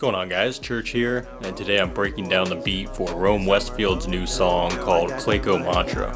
What's going on, guys? Church here, and today I'm breaking down the beat for Rome Westfield's new song called Clayco Mantra.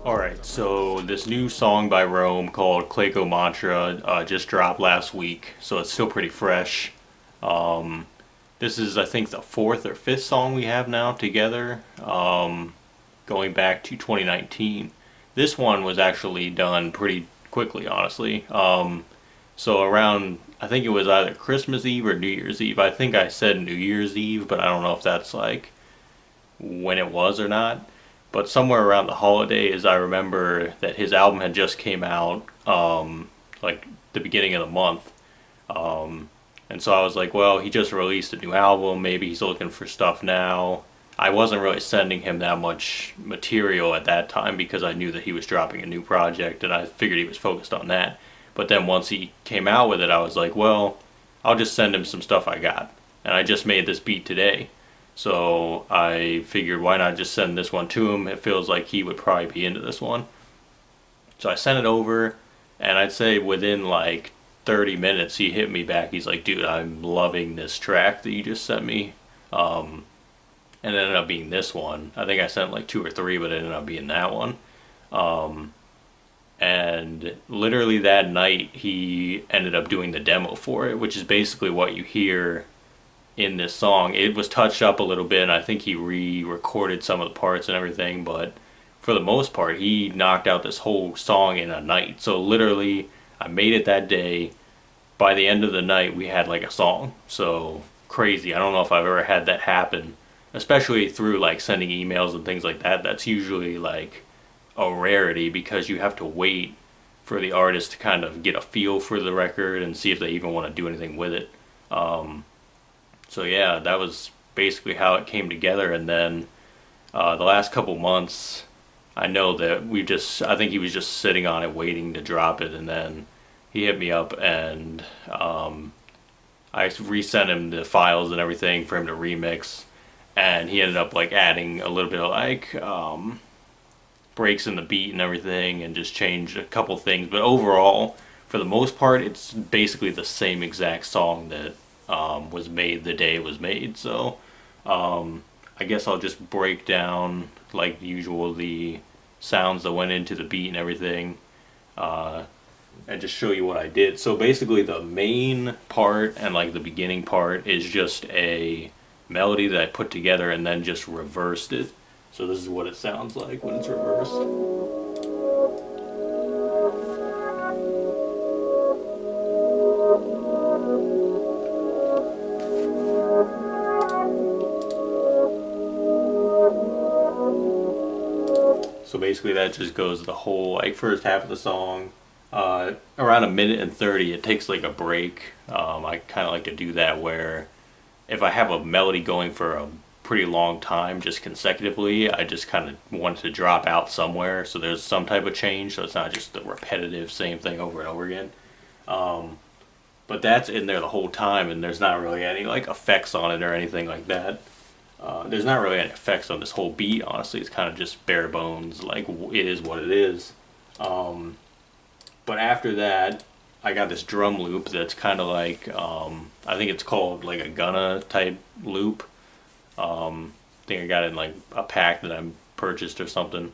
Alright, so this new song by Rome called Clayco Mantra just dropped last week, so it's still pretty fresh. This is, I think, the 4th or 5th song we have now together, going back to 2019. This one was actually done pretty quickly, honestly. So around, I think it was either Christmas Eve or New Year's Eve. I think I said New Year's Eve, but I don't know if that's like when it was or not. But somewhere around the holidays, I remember that his album had just came out, like the beginning of the month. And so I was like, well, he just released a new album. Maybe he's looking for stuff now. I wasn't really sending him that much material at that time because I knew that he was dropping a new project and I figured he was focused on that. But then once he came out with it, I was like, well, I'll just send him some stuff I got. And I just made this beat today. So I figured, why not just send this one to him? It feels like he would probably be into this one. So I sent it over, and I'd say within like 30 minutes he hit me back. He's like, dude, I'm loving this track that you just sent me. And it ended up being this one. I think I sent like 2 or 3, but it ended up being that one. And literally that night he ended up doing the demo for it, which is basically what you hear in this song. It was touched up a little bit, and I think he re-recorded some of the parts and everything, but for the most part he knocked out this whole song in a night. So literally I made it that day. By the end of the night we had like a song. So crazy. I don't know if I've ever had that happen, especially through like sending emails and things like that. That's usually like a rarity because you have to wait for the artist to kind of get a feel for the record and see if they even want to do anything with it. So yeah, that was basically how it came together. And then the last couple months, I know that I think he was just sitting on it waiting to drop it, and then he hit me up and I resent him the files and everything for him to remix. And he ended up like adding a little bit of like breaks in the beat and everything, and just changed a couple things. But overall, for the most part, it's basically the same exact song that was made the day it was made. So I guess I'll just break down like usual the sounds that went into the beat and everything, and just show you what I did. So basically the main part and like the beginning part is just a melody that I put together and then just reversed it. So this is what it sounds like when it's reversed. So basically that just goes the whole like first half of the song. Around 1:30, it takes like a break. I kind of like to do that where if I have a melody going for a pretty long time just consecutively, I just kind of want it to drop out somewhere so there's some type of change, so it's not just the repetitive same thing over and over again. But that's in there the whole time, and there's not really any like effects on it or anything like that. There's not really any effects on this whole beat, honestly. It's kind of just bare bones, like it is what it is. But after that, I got this drum loop that's kind of like, I think it's called like a Gunna type loop. I think I got it in like a pack that I purchased or something.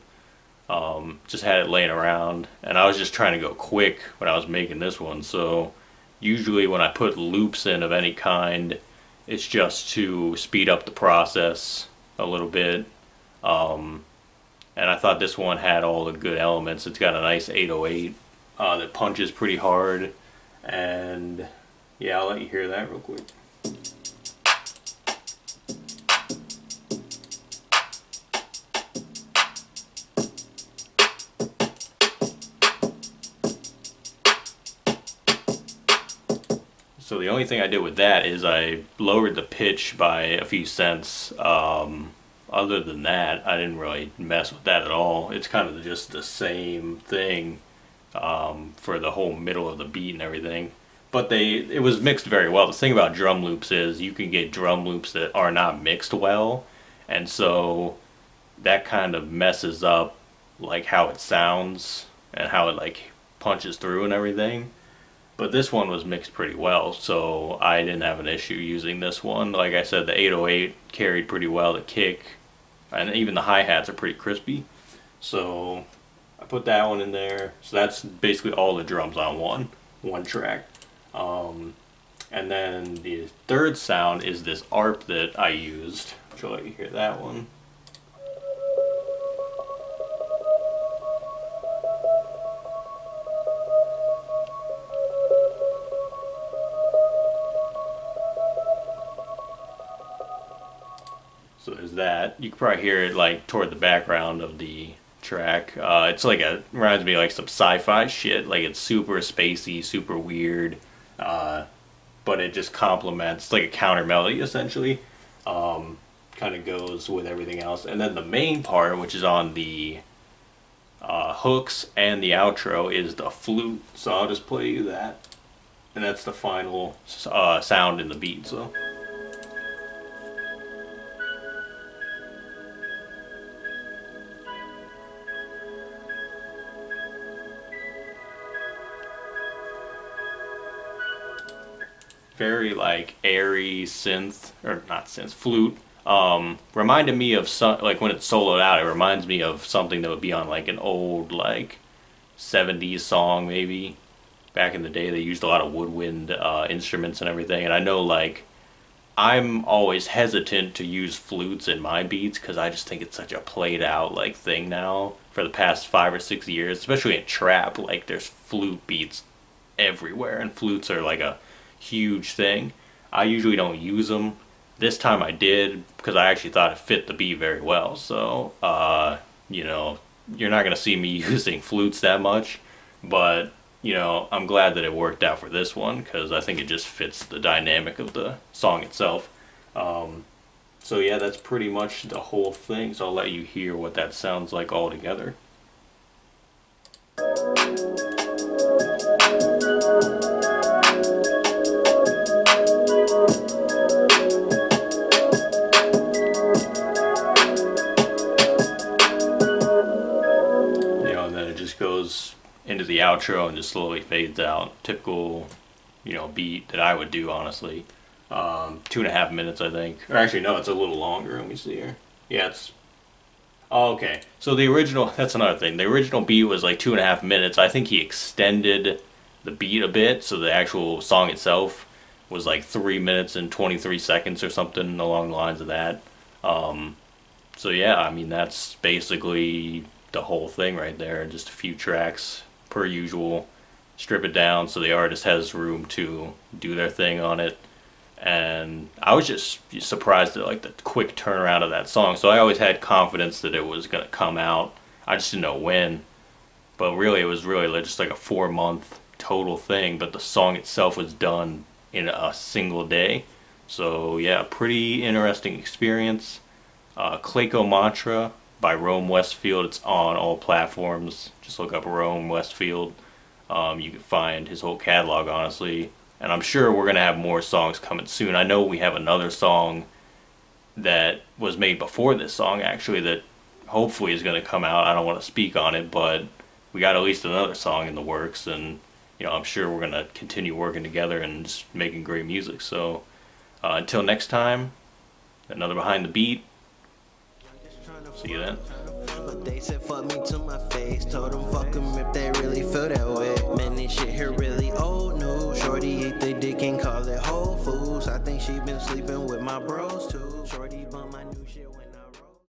Just had it laying around, and I was just trying to go quick when I was making this one. So usually when I put loops in of any kind, it's just to speed up the process a little bit. And I thought this one had all the good elements. It's got a nice 808 that punches pretty hard, and yeah, I'll let you hear that real quick. So the only thing I did with that is I lowered the pitch by a few cents. Other than that, I didn't really mess with that at all. It's kind of just the same thing for the whole middle of the beat and everything. But it was mixed very well. The thing about drum loops is you can get drum loops that are not mixed well, and so that kind of messes up like how it sounds and how it like punches through and everything. But this one was mixed pretty well, so I didn't have an issue using this one. Like I said, the 808 carried pretty well, the kick, and even the hi-hats are pretty crispy. So I put that one in there. So that's basically all the drums on one track. And then the third sound is this ARP that I used. I'll let you hear that one. So there's that. You can probably hear it like toward the background of the track. It's like reminds me of like some sci-fi shit. Like it's super spacey, super weird, but it just complements like a counter melody essentially. Kind of goes with everything else. And then the main part, which is on the hooks and the outro, is the flute. So I'll just play you that, and that's the final sound in the beat. So. Very like airy synth, or not synth, flute. Reminded me of some, like when it's soloed out, it reminds me of something that would be on like an old like 70s song maybe. Back in the day they used a lot of woodwind instruments and everything, and I know like I'm always hesitant to use flutes in my beats because I just think it's such a played out like thing now for the past 5 or 6 years, especially in trap. Like there's flute beats everywhere, and flutes are like a huge thing. I usually don't use them. This time I did because I actually thought it fit the beat very well. So, you know, you're not going to see me using flutes that much, but, you know, I'm glad that it worked out for this one because I think it just fits the dynamic of the song itself. So yeah, that's pretty much the whole thing. So I'll let you hear what that sounds like all together. Goes into the outro and just slowly fades out. Typical, you know, beat that I would do, honestly. 2.5 minutes, I think. Or actually, no, it's a little longer. Let me see here. Yeah, it's... Oh, okay. So the original... That's another thing. The original beat was like 2.5 minutes. I think he extended the beat a bit, so the actual song itself was like 3 minutes and 23 seconds or something along the lines of that. So yeah, I mean, that's basically the whole thing right there. Just a few tracks per usual, strip it down so the artist has room to do their thing on it. And I was just surprised at like the quick turnaround of that song. So I always had confidence that it was gonna come out. I just didn't know when. But really, it was really just like a 4-month total thing. But the song itself was done in a single day. So yeah, pretty interesting experience. Clayco Mantra by Rome Westfield. It's on all platforms. Just look up Rome Westfield. You can find his whole catalog, honestly. And I'm sure we're going to have more songs coming soon. I know we have another song that was made before this song, actually, that hopefully is going to come out. I don't want to speak on it, but we got at least another song in the works. And, you know, I'm sure we're going to continue working together and just making great music. So, until next time, another Behind the Beat. See you then. But they said fuck me to my face. Told them fuck them if they really feel that way. Man, this shit here really old news. Shorty ate the dick and call it Whole Foods. I think she been sleeping with my bros too. Shorty bum